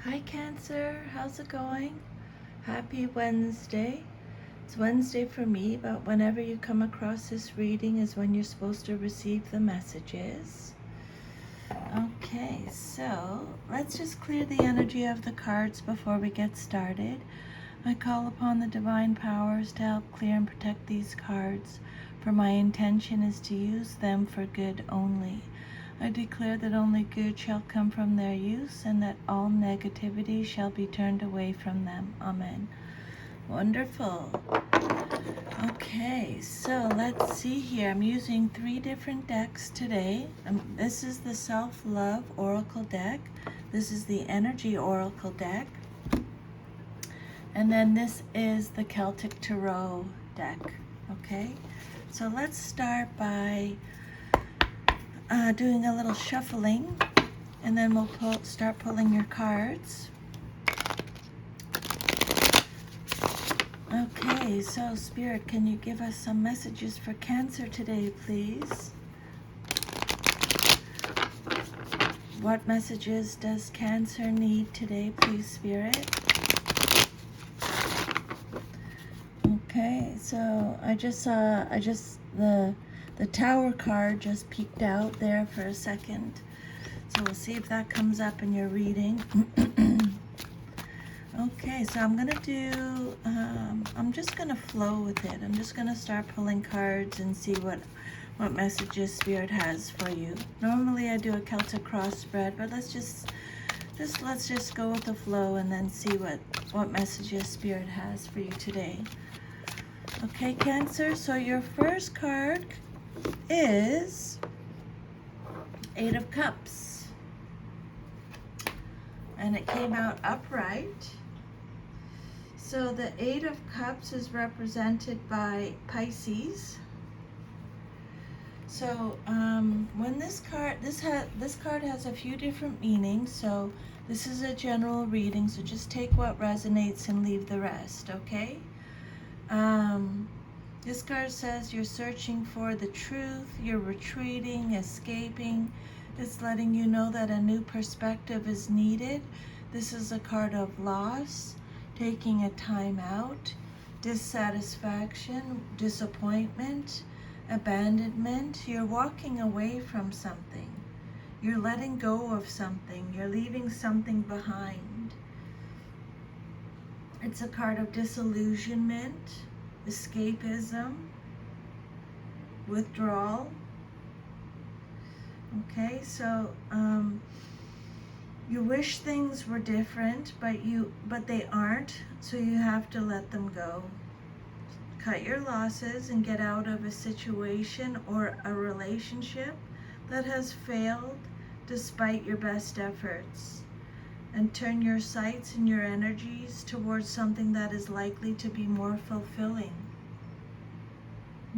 Hi Cancer, how's it going? Happy Wednesday. It's Wednesday for me, but whenever you come across this reading is when you're supposed to receive the messages. Okay, so let's just clear the energy of the cards before we get started. I call upon the divine powers to help clear and protect these cards, for my intention is to use them for good only. I declare that only good shall come from their use, and that all negativity shall be turned away from them. Amen. Wonderful. Okay, so let's see here. I'm using 3 different decks today. This is the Self-Love Oracle deck. This is the Energy Oracle deck. And then this is the Celtic Tarot deck. Okay, so let's start by doing a little shuffling, and then we'll start pulling your cards. Okay, so Spirit, can you give us some messages for Cancer today, please? What messages does Cancer need today, please, Spirit? Okay, so the Tower card just peeked out there for a second. So we'll see if that comes up in your reading. Okay, so I'm gonna do, I'm just gonna flow with it. I'm just gonna start pulling cards and see what messages Spirit has for you. Normally I do a Celtic cross spread, but let's just go with the flow and then see what messages Spirit has for you today. Okay, Cancer, so your first card is 8 of Cups. And it came out upright. So the 8 of Cups is represented by Pisces. So when this card has a few different meanings. So this is a general reading, so just take what resonates and leave the rest, okay? This card says you're searching for the truth, you're retreating, escaping. It's letting you know that a new perspective is needed. This is a card of loss, taking a time out, dissatisfaction, disappointment, abandonment. You're walking away from something. You're letting go of something. You're leaving something behind. It's a card of disillusionment, escapism, withdrawal. Okay, so you wish things were different, but they aren't, so you have to let them go. Cut your losses and get out of a situation or a relationship that has failed despite your best efforts. And turn your sights and your energies towards something that is likely to be more fulfilling.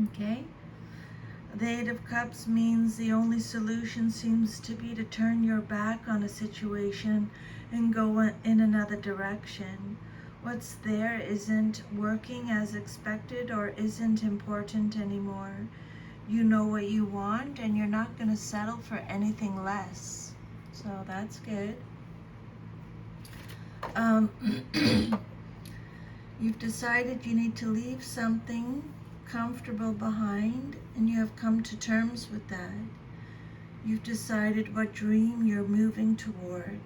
Okay? The 8 of Cups means the only solution seems to be to turn your back on a situation and go in another direction. What's there isn't working as expected or isn't important anymore. You know what you want, and you're not going to settle for anything less. So that's good. You've decided you need to leave something comfortable behind, and you have come to terms with that. You've decided what dream you're moving toward.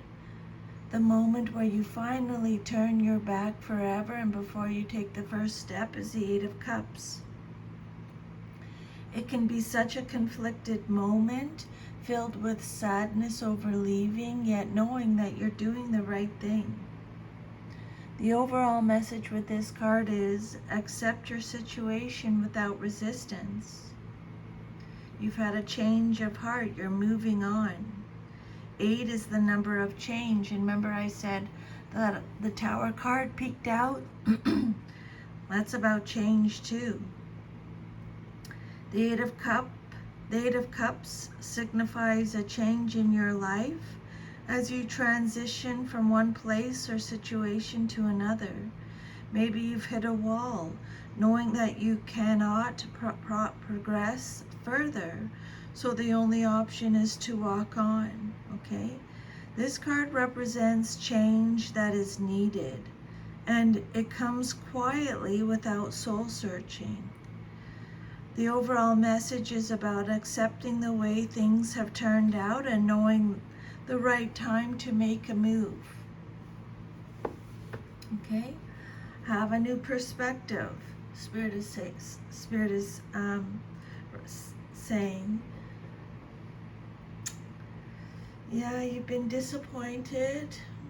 The moment where you finally turn your back forever and before you take the first step is the 8 of Cups. It can be such a conflicted moment, filled with sadness over leaving, yet knowing that you're doing the right thing. The overall message with this card is accept your situation without resistance. You've had a change of heart. You're moving on. 8 is the number of change. And remember I said that the Tower card peeked out? That's about change too. The 8 of Cups signifies a change in your life as you transition from one place or situation to another. Maybe you've hit a wall, knowing that you cannot progress further, so the only option is to walk on, okay? This card represents change that is needed, and it comes quietly without soul searching. The overall message is about accepting the way things have turned out and knowing the right time to make a move. Okay? Have a new perspective. Spirit is saying, yeah, you've been disappointed.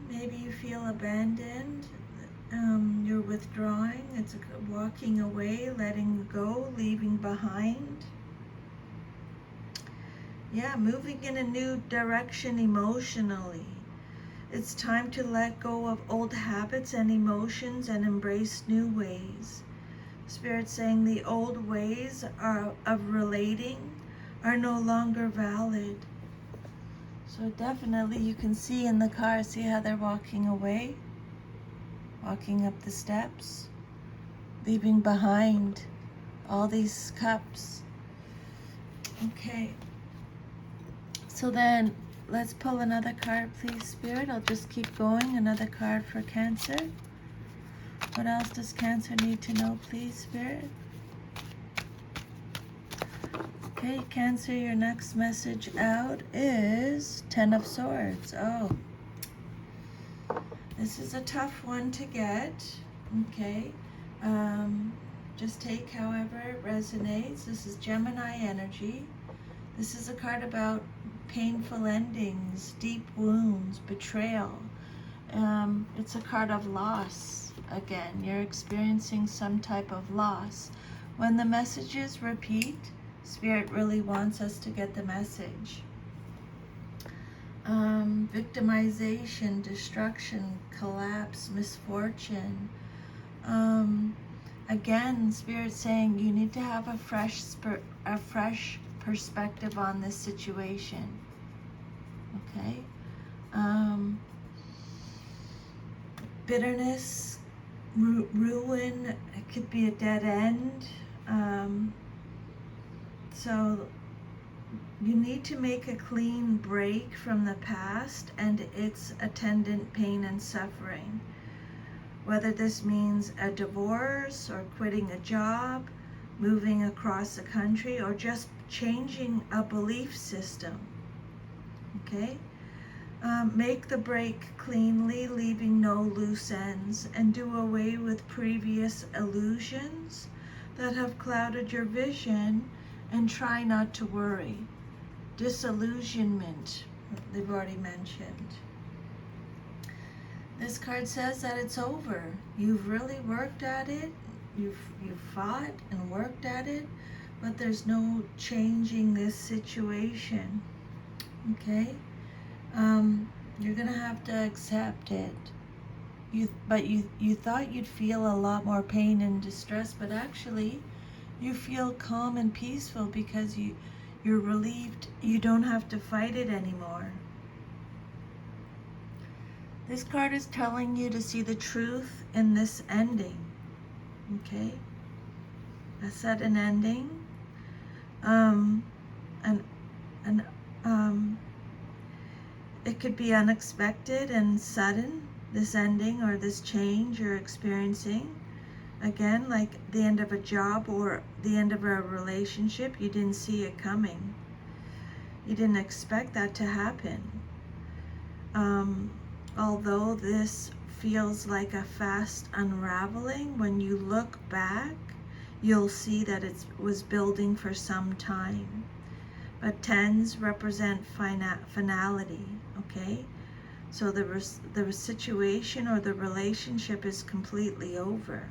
Maybe you feel abandoned. You're withdrawing. It's walking away, letting go, leaving behind. Yeah, moving in a new direction emotionally. It's time to let go of old habits and emotions and embrace new ways. Spirit saying the old ways of relating are no longer valid. So definitely you can see in the car, see how they're walking away, walking up the steps, leaving behind all these cups. Okay. So then let's pull another card, please, Spirit. I'll just keep going. Another card for Cancer. What else does Cancer need to know, please, Spirit? Okay, Cancer, your next message out is Ten of Swords. Oh, this is a tough one to get. Okay, just take however it resonates. This is Gemini energy. This is a card about painful endings, deep wounds, betrayal. It's a card of loss. Again, you're experiencing some type of loss. When the messages repeat, Spirit really wants us to get the message. Victimization, destruction, collapse, misfortune. Again, Spirit saying you need to have a fresh perspective on this situation. Okay? Bitterness, ruin, it could be a dead end. So you need to make a clean break from the past and its attendant pain and suffering. Whether this means a divorce or quitting a job, moving across the country, or just changing a belief system. Okay? Make the break cleanly, leaving no loose ends, and do away with previous illusions that have clouded your vision, and try not to worry. Disillusionment, they've already mentioned. This card says that it's over. You've really worked at it. You've fought and worked at it, but there's no changing this situation. Okay? You're gonna have to accept it. You thought you'd feel a lot more pain and distress, but actually you feel calm and peaceful because you're relieved you don't have to fight it anymore. This card is telling you to see the truth in this ending. Okay? I said an ending. It could be unexpected and sudden, this ending or this change you're experiencing. Again, like the end of a job or the end of a relationship, you didn't see it coming. You didn't expect that to happen. Although this feels like a fast unraveling, when you look back, you'll see that it was building for some time. But tens represent finality, okay? So the situation or the relationship is completely over.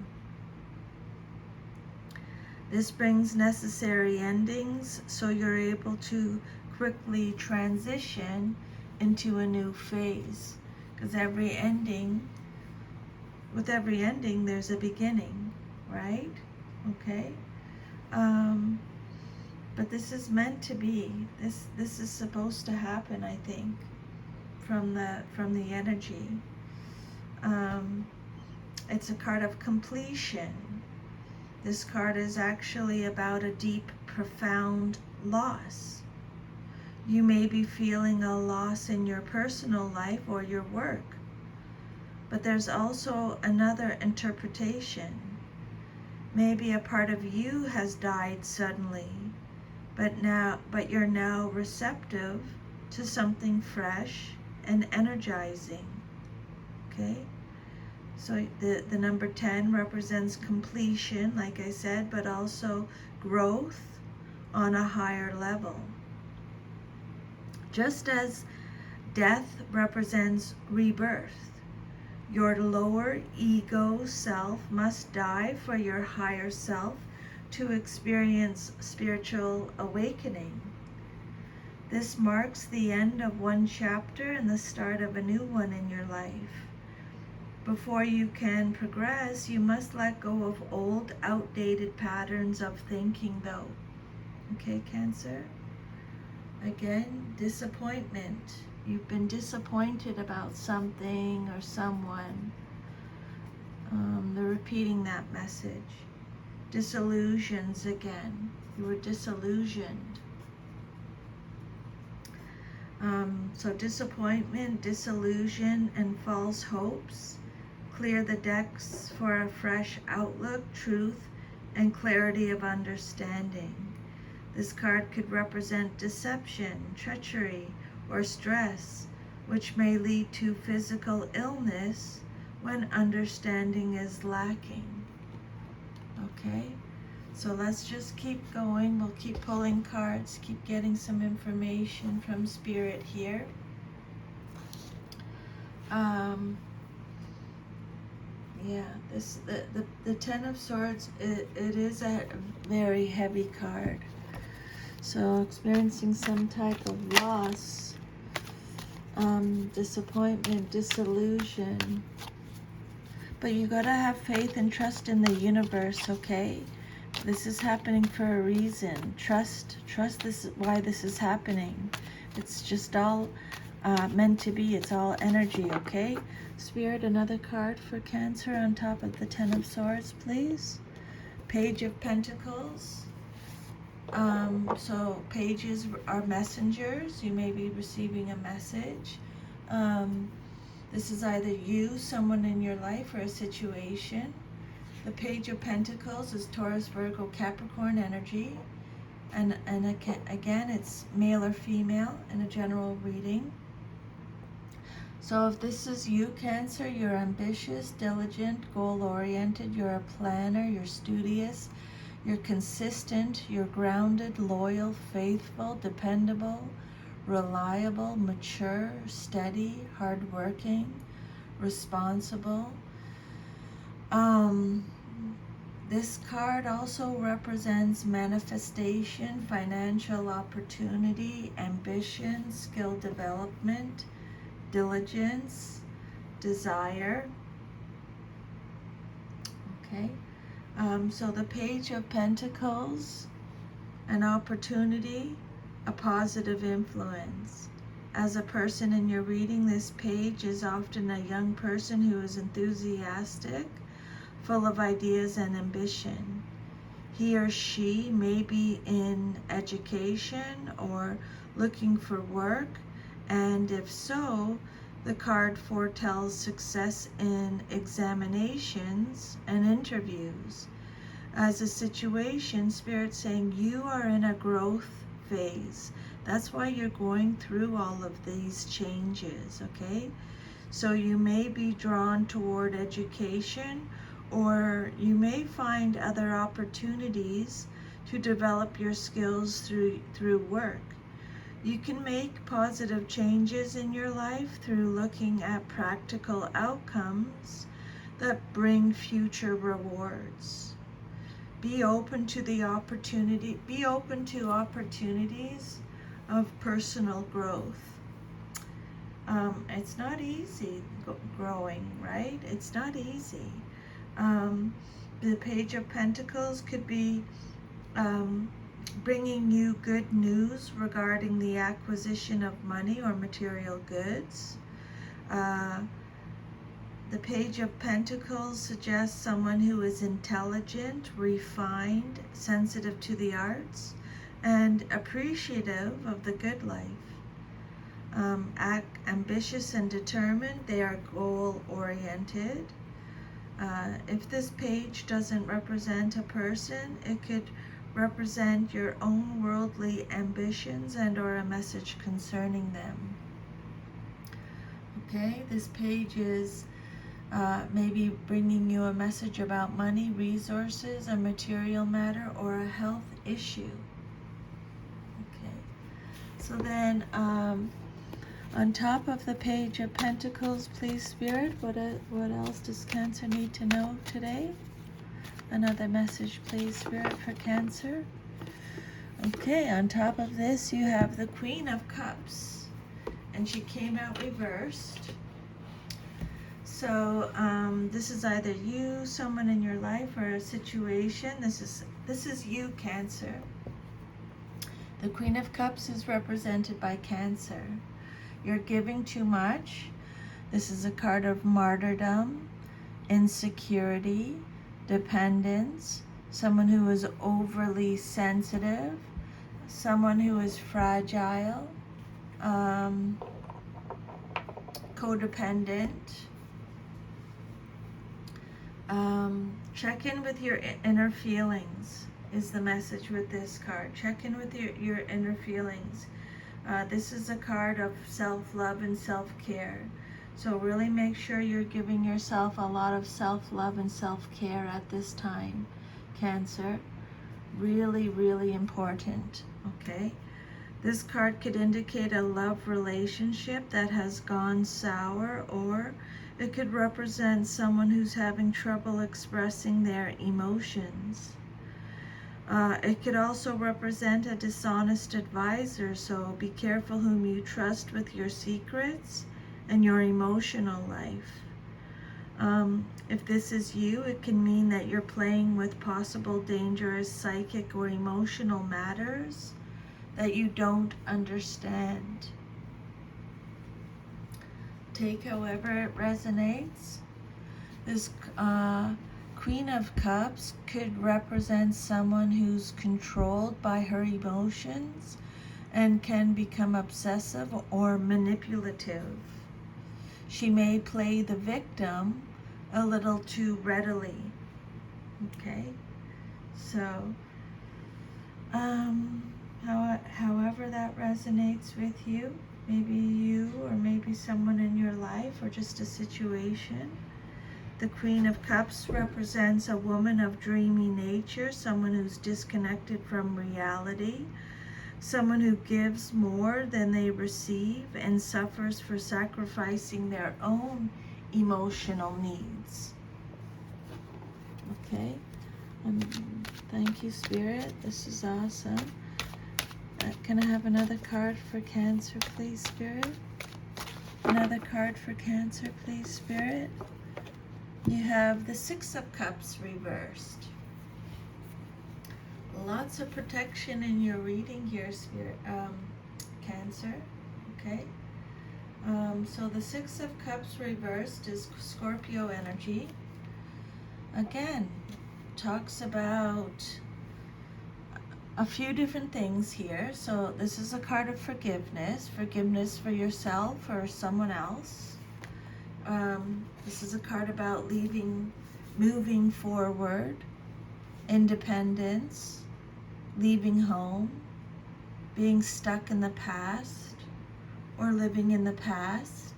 This brings necessary endings, so you're able to quickly transition into a new phase. Because with every ending, there's a beginning, right? Okay? But this is meant to be. This is supposed to happen, I think, from the energy. It's a card of completion. This card is actually about a deep, profound loss. You may be feeling a loss in your personal life or your work. But there's also another interpretation. Maybe a part of you has died suddenly, but you're now receptive to something fresh and energizing. Okay? So the number 10 represents completion, like I said, but also growth on a higher level. Just as death represents rebirth, your lower ego self must die for your higher self to experience spiritual awakening. This marks the end of one chapter and the start of a new one in your life. Before you can progress, you must let go of old, outdated patterns of thinking, though. Okay, Cancer? Again, disappointment. You've been disappointed about something or someone. They're repeating that message. Disillusions again. You were disillusioned. So disappointment, disillusion, and false hopes. Clear the decks for a fresh outlook, truth, and clarity of understanding. This card could represent deception, treachery, or stress, which may lead to physical illness when understanding is lacking. Okay, so let's just keep going. We'll keep pulling cards, keep getting some information from Spirit here. The Ten of Swords, it is a very heavy card. So experiencing some type of loss, disappointment, disillusion. But you gotta have faith and trust in the universe, okay? This is happening for a reason. Trust this is why this is happening. It's just all meant to be. It's all energy, okay? Spirit, another card for Cancer on top of the Ten of Swords, please. Page of Pentacles. So pages are messengers. You may be receiving a message. This is either you, someone in your life, or a situation. The Page of Pentacles is Taurus, Virgo, Capricorn energy. And again, it's male or female in a general reading. So if this is you, Cancer, you're ambitious, diligent, goal-oriented, you're a planner, you're studious, you're consistent, you're grounded, loyal, faithful, dependable, reliable, mature, steady, hardworking, responsible. This card also represents manifestation, financial opportunity, ambition, skill development, diligence, desire. Okay. So the Page of Pentacles, an opportunity, a positive influence. As a person in your reading, this page is often a young person who is enthusiastic, full of ideas and ambition. He or she may be in education or looking for work, and if so, the card foretells success in examinations and interviews. As a situation, Spirit's saying you are in a growth phase. That's why you're going through all of these changes, okay? So you may be drawn toward education, or you may find other opportunities to develop your skills through work. You can make positive changes in your life through looking at practical outcomes that bring future rewards. Be open to opportunities of personal growth. It's not easy growing, right? It's not easy. The Page of Pentacles could be bringing you good news regarding the acquisition of money or material goods. The Page of Pentacles suggests someone who is intelligent, refined, sensitive to the arts, and appreciative of the good life. Ambitious and determined, they are goal-oriented. If this page doesn't represent a person, it could represent your own worldly ambitions and or a message concerning them. Okay, this page is maybe bringing you a message about money, resources, a material matter, or a health issue. Okay, so then on top of the Page of Pentacles, please, Spirit, what else does Cancer need to know today? Another message, please, Spirit, for Cancer. Okay, on top of this, you have the Queen of Cups, and she came out reversed. So this is either you, someone in your life, or a situation. This is you, Cancer. The Queen of Cups is represented by Cancer. You're giving too much. This is a card of martyrdom, insecurity, dependence, someone who is overly sensitive, someone who is fragile, codependent. Check in with your inner feelings is the message with this card. Check in with your inner feelings. This is a card of self-love and self-care. So really make sure you're giving yourself a lot of self-love and self-care at this time, Cancer. Really, really important, okay? This card could indicate a love relationship that has gone sour, or it could represent someone who's having trouble expressing their emotions. It could also represent a dishonest advisor, so be careful whom you trust with your secrets and your emotional life. If this is you, it can mean that you're playing with possible dangerous psychic or emotional matters that you don't understand. Take however it resonates. This Queen of Cups could represent someone who's controlled by her emotions and can become obsessive or manipulative. She may play the victim a little too readily. Okay, so however that resonates with you, maybe you or maybe someone in your life or just a situation. The Queen of Cups represents a woman of dreamy nature, someone who's disconnected from reality, someone who gives more than they receive and suffers for sacrificing their own emotional needs. Okay, thank you, Spirit. This is awesome. Can I have another card for Cancer, please, Spirit? Another card for Cancer, please, Spirit. You have the Six of Cups reversed. Lots of protection in your reading here, Spirit, Cancer. Okay. So the Six of Cups reversed is Scorpio energy. Again, talks about a few different things here. So this is a card of forgiveness for yourself or someone else. This is a card about moving forward, independence, leaving home, being stuck in the past, or living in the past.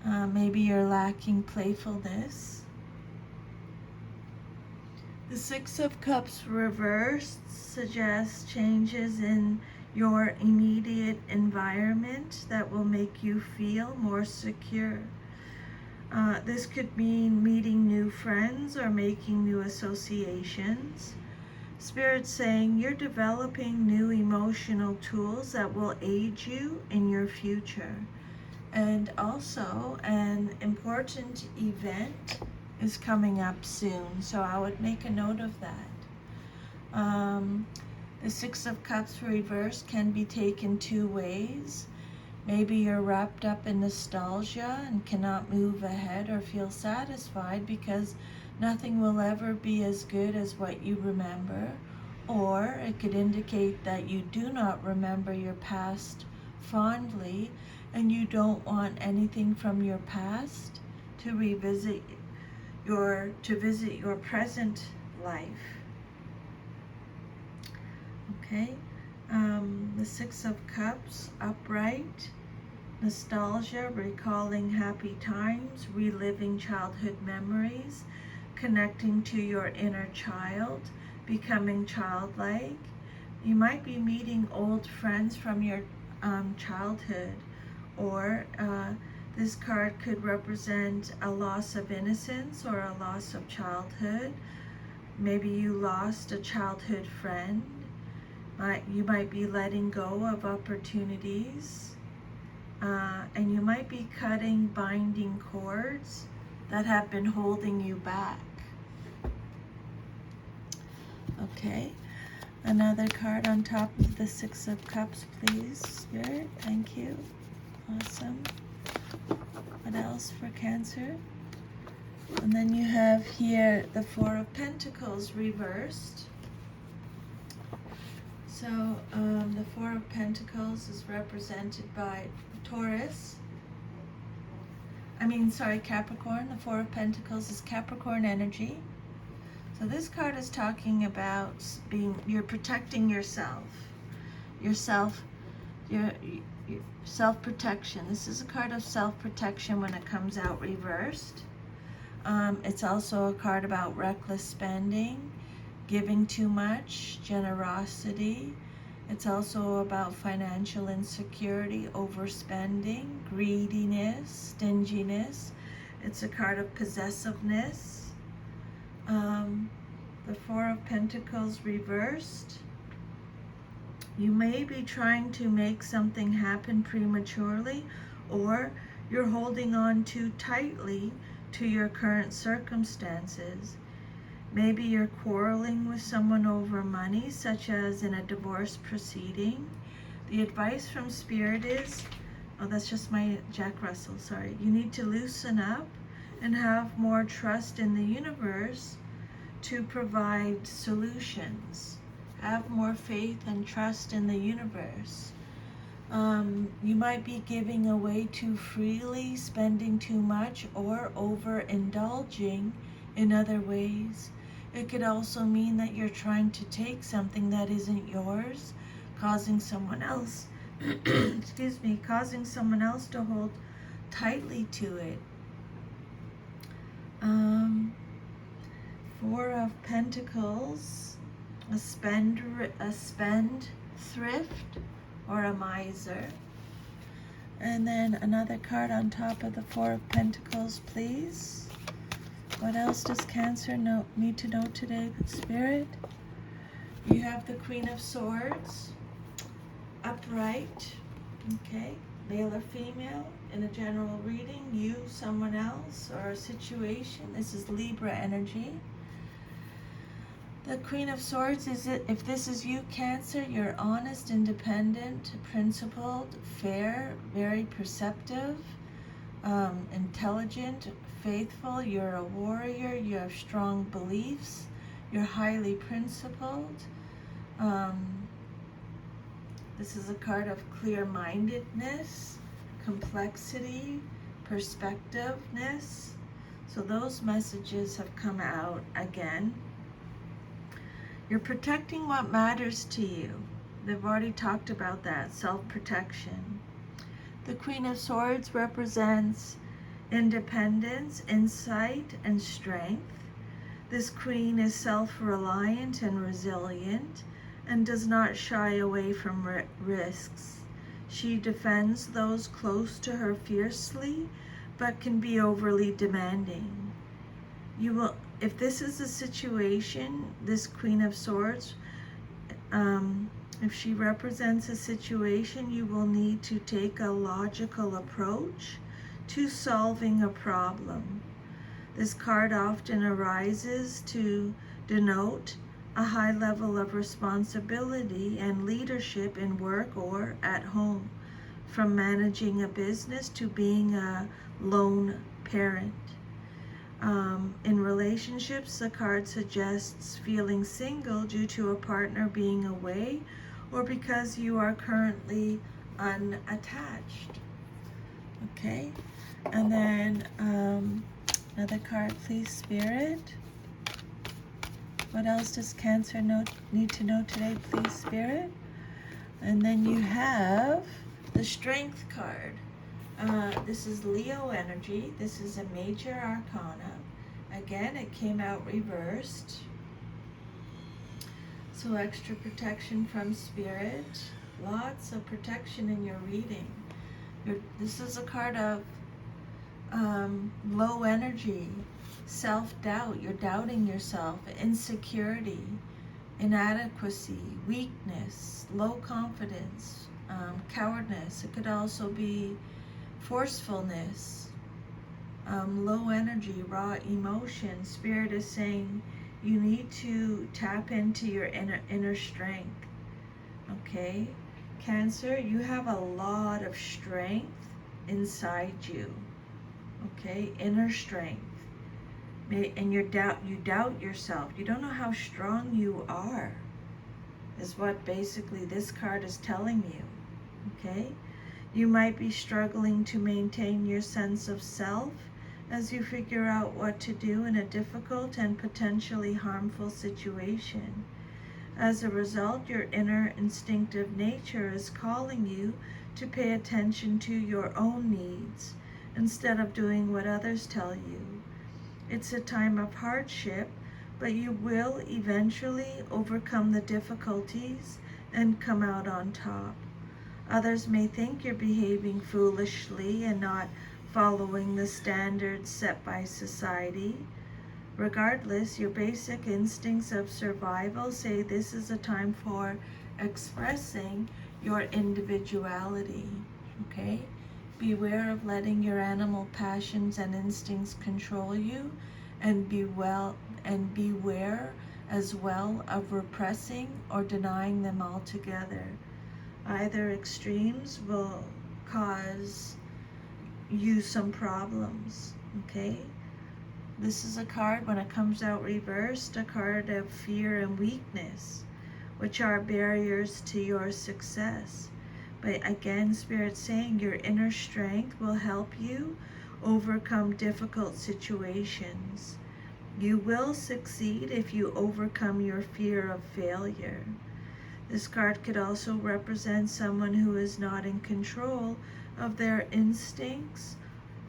Maybe you're lacking playfulness. The Six of Cups reversed suggests changes in your immediate environment that will make you feel more secure. This could mean meeting new friends or making new associations. Spirit's saying you're developing new emotional tools that will aid you in your future. And also, an important event is coming up soon, so I would make a note of that. The Six of Cups reversed can be taken two ways. Maybe you're wrapped up in nostalgia and cannot move ahead or feel satisfied because nothing will ever be as good as what you remember. Or it could indicate that you do not remember your past fondly and you don't want anything from your past to visit your present life. Okay, the Six of Cups, upright, nostalgia, recalling happy times, reliving childhood memories, connecting to your inner child, becoming childlike. You might be meeting old friends from your childhood, or this card could represent a loss of innocence or a loss of childhood. Maybe you lost a childhood friend. You might be letting go of opportunities. And you might be cutting binding cords that have been holding you back. Okay, another card on top of the Six of Cups, please, Spirit. Thank you. Awesome. What else for Cancer? And then you have here the Four of Pentacles reversed. So the Four of Pentacles is represented by Capricorn. The Four of Pentacles is Capricorn energy. So this card is talking about you're protecting yourself. Your self-protection. This is a card of self-protection when it comes out reversed. It's also a card about reckless spending, giving too much, generosity. It's also about financial insecurity, overspending, greediness, stinginess. It's a card of possessiveness. The Four of Pentacles reversed. You may be trying to make something happen prematurely, or you're holding on too tightly to your current circumstances. Maybe you're quarreling with someone over money, such as in a divorce proceeding. The advice from Spirit is, that's just my Jack Russell, sorry. You need to loosen up and have more trust in the universe to provide solutions. Have more faith and trust in the universe. You might be giving away too freely, spending too much, or overindulging in other ways. It could also mean that you're trying to take something that isn't yours, causing someone else causing someone else to hold tightly to it. Four of Pentacles, a spendthrift or a miser. And then another card on top of the Four of Pentacles, please. What else does Cancer need to know today, Spirit? You have the Queen of Swords, upright, okay, male or female, in a general reading, you, someone else, or a situation. This is Libra energy. The Queen of Swords if this is you, Cancer, you're honest, independent, principled, fair, very perceptive, intelligent, faithful. You're a warrior. You have strong beliefs. You're highly principled. This is a card of clear-mindedness, complexity, perspectiveness. So those messages have come out again. You're protecting what matters to you. They've already talked about that, self-protection. The Queen of Swords represents independence, insight, and strength. This queen is self-reliant and resilient and does not shy away from risks. She defends those close to her fiercely, but can be overly demanding. If this is a situation, this Queen of Swords, if she represents a situation, you will need to take a logical approach to solving a problem. This card often arises to denote a high level of responsibility and leadership in work or at home, from managing a business to being a lone parent. In relationships, the card suggests feeling single due to a partner being away or because you are currently unattached. Okay, and then another card, please, Spirit. What else does Cancer need to know today, please, Spirit? And then you have the Strength card. This is Leo energy. This is a major arcana. Again, it came out reversed. So extra protection from Spirit. Lots of protection in your reading. This is a card of low energy, self-doubt. You're doubting yourself, insecurity, inadequacy, weakness, low confidence, cowardness. It could also be forcefulness, low energy, raw emotion. Spirit is saying you need to tap into your inner strength. Okay? Cancer, you have a lot of strength inside you. Okay? Inner strength. And you doubt yourself. You don't know how strong you are, is what basically this card is telling you. Okay? You might be struggling to maintain your sense of self as you figure out what to do in a difficult and potentially harmful situation. As a result, your inner instinctive nature is calling you to pay attention to your own needs instead of doing what others tell you. It's a time of hardship, but you will eventually overcome the difficulties and come out on top. Others may think you're behaving foolishly and not following the standards set by society. Regardless, your basic instincts of survival say this is a time for expressing your individuality. Okay? Beware of letting your animal passions and instincts control you, and beware as well of repressing or denying them altogether. Either extremes will cause you some problems. Okay? This is a card, when it comes out reversed, a card of fear and weakness, which are barriers to your success. But again, Spirit's saying your inner strength will help you overcome difficult situations. You will succeed if you overcome your fear of failure. This card could also represent someone who is not in control of their instincts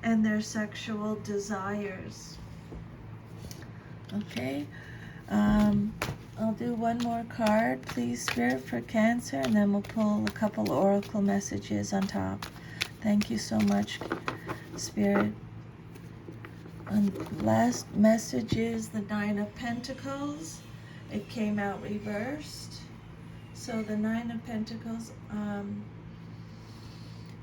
and their sexual desires. Okay, I'll do one more card, please, Spirit, for Cancer, and then we'll pull a couple oracle messages on top. Thank you so much, Spirit. And last message is the Nine of Pentacles. It came out reversed. So the Nine of Pentacles,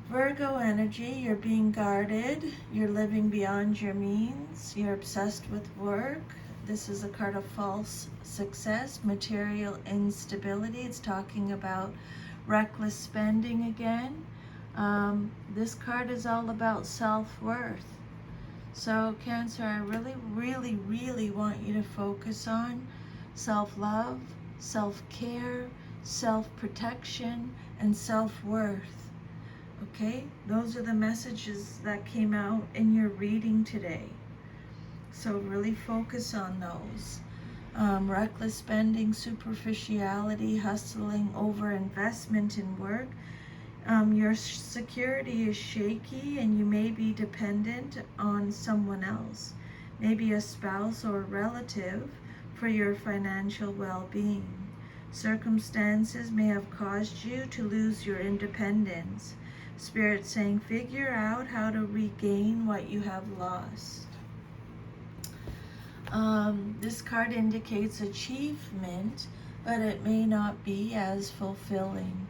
Virgo energy, you're being guarded, you're living beyond your means, you're obsessed with work. This is a card of false success, material instability. It's talking about reckless spending again. This card is all about self-worth. So Cancer, I really want you to focus on self-love, self-care, self-protection, and self-worth. Okay? Those are the messages that came out in your reading today. So really focus on those. Reckless spending, superficiality, hustling, over-investment in work. Your security is shaky and you may be dependent on someone else, maybe a spouse or a relative, for your financial well-being. Circumstances may have caused you to lose your independence. Spirit saying, figure out how to regain what you have lost. This card indicates achievement, but it may not be as fulfilling.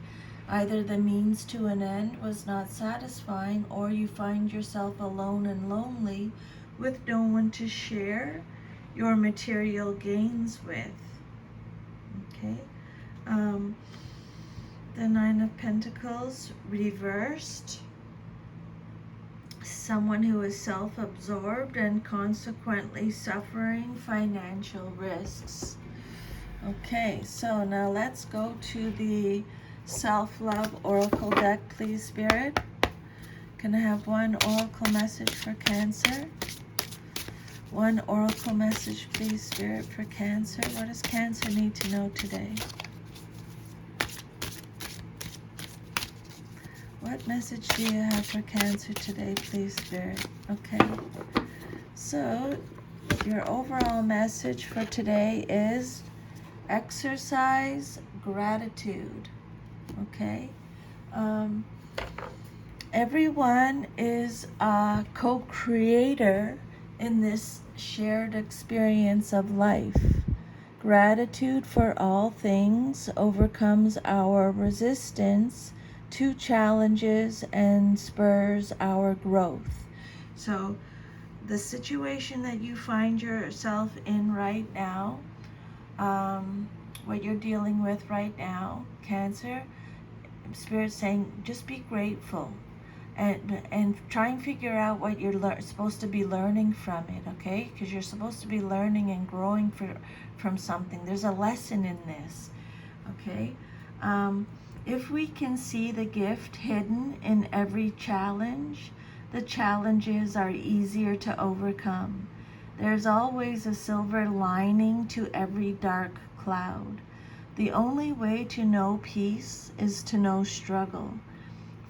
Either the means to an end was not satisfying, or you find yourself alone and lonely with no one to share your material gains with. Okay? The Nine of Pentacles reversed. someone who is self-absorbed and consequently suffering financial risks. Okay, so now let's go to the self-love oracle deck, please, Spirit. Can I have one oracle message for Cancer? One oracle message, please, Spirit, for Cancer. What does Cancer need to know today? What message do you have for Cancer today, please, Spirit? Okay. So, your overall message for today is exercise gratitude. Okay. Everyone is a co-creator in this shared experience of life. Gratitude for all things overcomes our resistance to challenges and spurs our growth. So the situation that you find yourself in right now, what you're dealing with right now, Cancer, Spirit's saying just be grateful and try and figure out what you're supposed to be learning from it, okay? Because you're supposed to be learning and growing from something. There's a lesson in this, okay? If we can see the gift hidden in every challenge, the challenges are easier to overcome. There's always a silver lining to every dark cloud. The only way to know peace is to know struggle.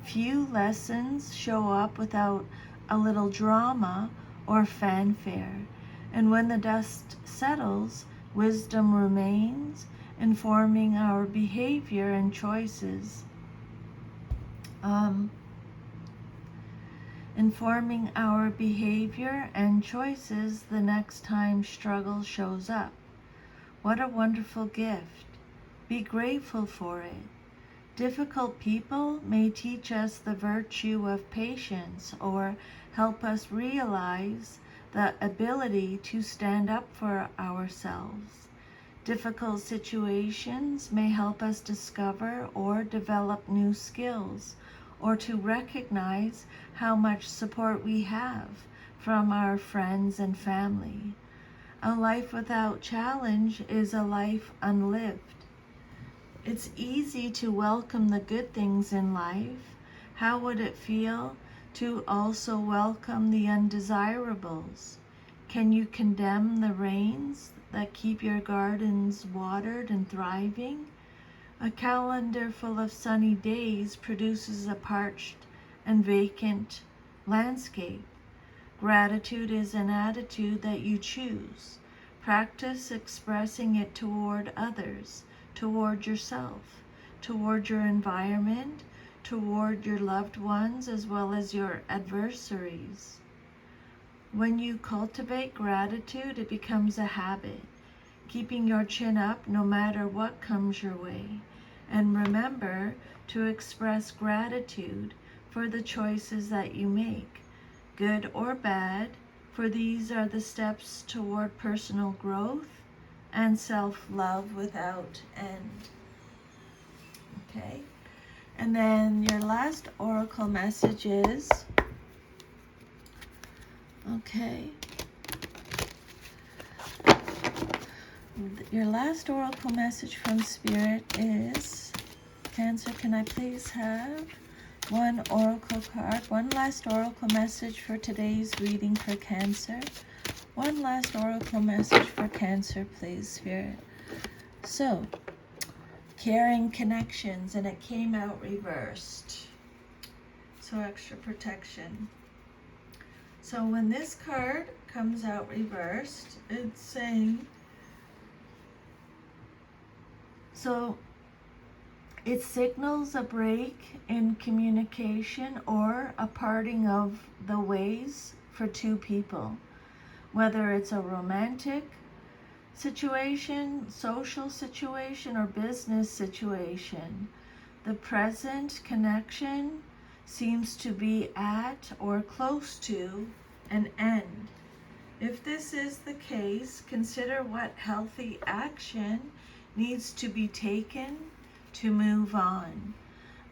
Few lessons show up without a little drama or fanfare. And when the dust settles, wisdom remains, informing our behavior and choices. Informing our behavior and choices the next time struggle shows up. What a wonderful gift. Be grateful for it. Difficult people may teach us the virtue of patience or help us realize the ability to stand up for ourselves. Difficult situations may help us discover or develop new skills, or to recognize how much support we have from our friends and family. A life without challenge is a life unlived. It's easy to welcome the good things in life. How would it feel to also welcome the undesirables? Can you condemn the rains that keep your gardens watered and thriving? A calendar full of sunny days produces a parched and vacant landscape. Gratitude is an attitude that you choose. Practice expressing it toward others, toward yourself, toward your environment, toward your loved ones, as well as your adversaries. When you cultivate gratitude, it becomes a habit, keeping your chin up no matter what comes your way. And remember to express gratitude for the choices that you make, good or bad, for these are the steps toward personal growth and self-love without end. Okay? And then your last oracle message is, okay, your last oracle message from Spirit is, Cancer, can I please have one oracle card, one last oracle message for today's reading for Cancer? One last oracle message for Cancer, please, Spirit. So, caring connections, and it came out reversed. So extra protection. So when this card comes out reversed, it's saying, so it signals a break in communication or a parting of the ways for two people. Whether it's a romantic situation, social situation, or business situation, the present connection seems to be at or close to an end. If this is the case, consider what healthy action needs to be taken to move on.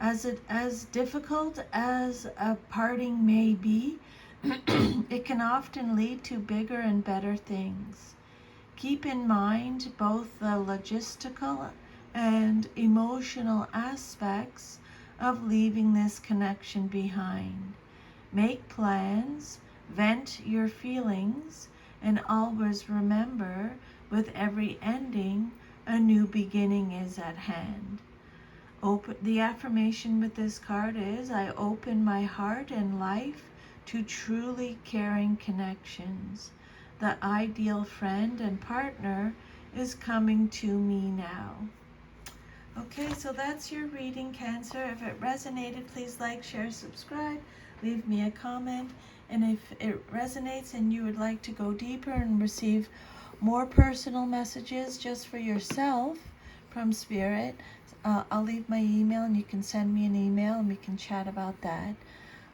As difficult as a parting may be, it can often lead to bigger and better things. Keep in mind both the logistical and emotional aspects of leaving this connection behind. Make plans, vent your feelings, and always remember, with every ending, a new beginning is at hand. The affirmation with this card is, I open my heart and life to truly caring connections. The ideal friend and partner is coming to me now. Okay, so that's your reading, Cancer. If it resonated, please like, share, subscribe, leave me a comment. And if it resonates and you would like to go deeper and receive more personal messages just for yourself from Spirit, I'll leave my email and you can send me an email and we can chat about that.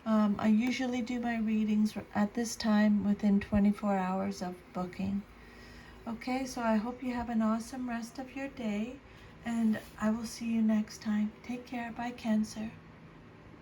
I usually do my readings at this time within 24 hours of booking. Okay, so I hope you have an awesome rest of your day, and I will see you next time. Take care. Bye, Cancer.